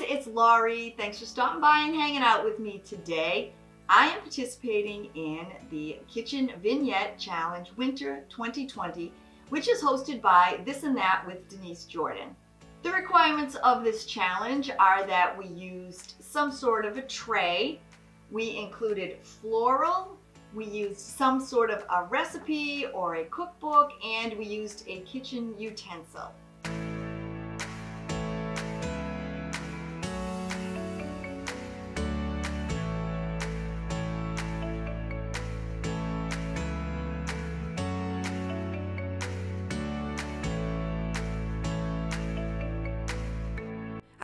it's Laurie. Thanks for stopping by and hanging out with me today. I am participating in the Kitchen Vignette Challenge Winter 2020, which is hosted by This and That with Denise Jordan. The requirements of this challenge are that we used some sort of a tray, we included floral, we used some sort of a recipe or a cookbook, and we used a kitchen utensil.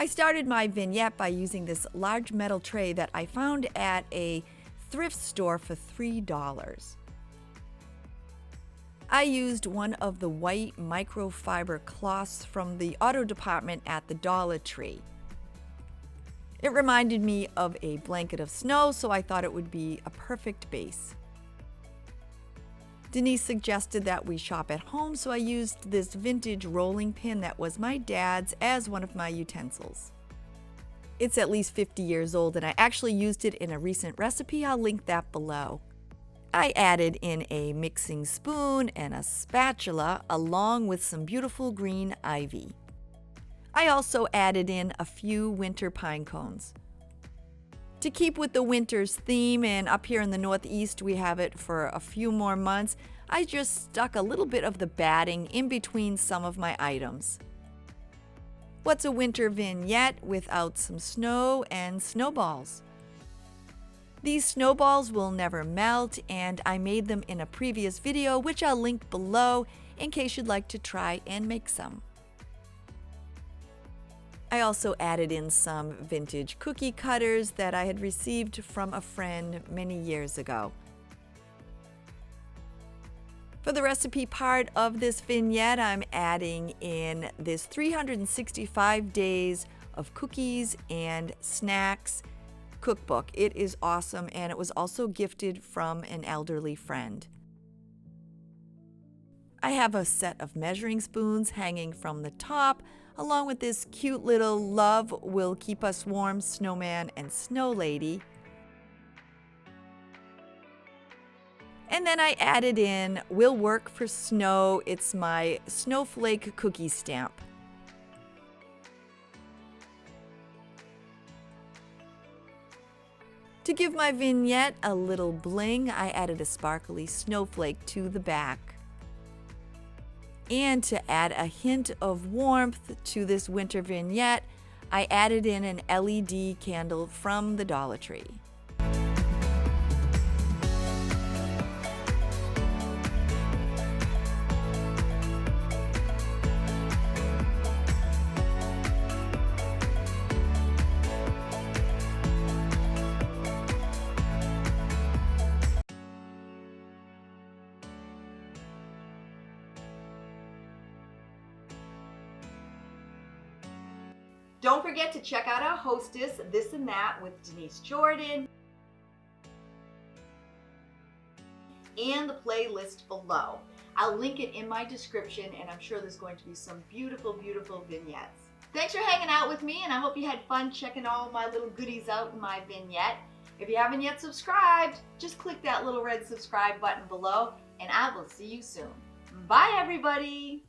I started my vignette by using this large metal tray that I found at a thrift store for $3. I used one of the white microfiber cloths from the auto department at the Dollar Tree. It reminded me of a blanket of snow, so I thought it would be a perfect base. Denise suggested that we shop at home, so I used this vintage rolling pin that was my dad's as one of my utensils. It's at least 50 years old, and I actually used it in a recent recipe. I'll link that below. I added in a mixing spoon and a spatula along with some beautiful green ivy. I also added in a few winter pine cones. To keep with the winter's theme, and up here in the Northeast we have it for a few more months, I just stuck a little bit of the batting in between some of my items. What's a winter vignette without some snow and snowballs? These snowballs will never melt, and I made them in a previous video, which I'll link below in case you'd like to try and make some. I also added in some vintage cookie cutters that I had received from a friend many years ago. For the recipe part of this vignette, I'm adding in this 365 days of cookies and snacks cookbook. It is awesome, and it was also gifted from an elderly friend. I have a set of measuring spoons hanging from the top, along with this cute little Love Will Keep Us Warm snowman and snow lady. And then I added in Will Work for Snow. It's my snowflake cookie stamp. To give my vignette a little bling, I added a sparkly snowflake to the back. And to add a hint of warmth to this winter vignette, I added in an LED candle from the Dollar Tree. Don't forget to check out our Hostess, This and That with Denise Jordan, and the playlist below. I'll link it in my description, and I'm sure there's going to be some beautiful, beautiful vignettes. Thanks for hanging out with me, and I hope you had fun checking all my little goodies out in my vignette. If you haven't yet subscribed, just click that little red subscribe button below, and I will see you soon. Bye, everybody.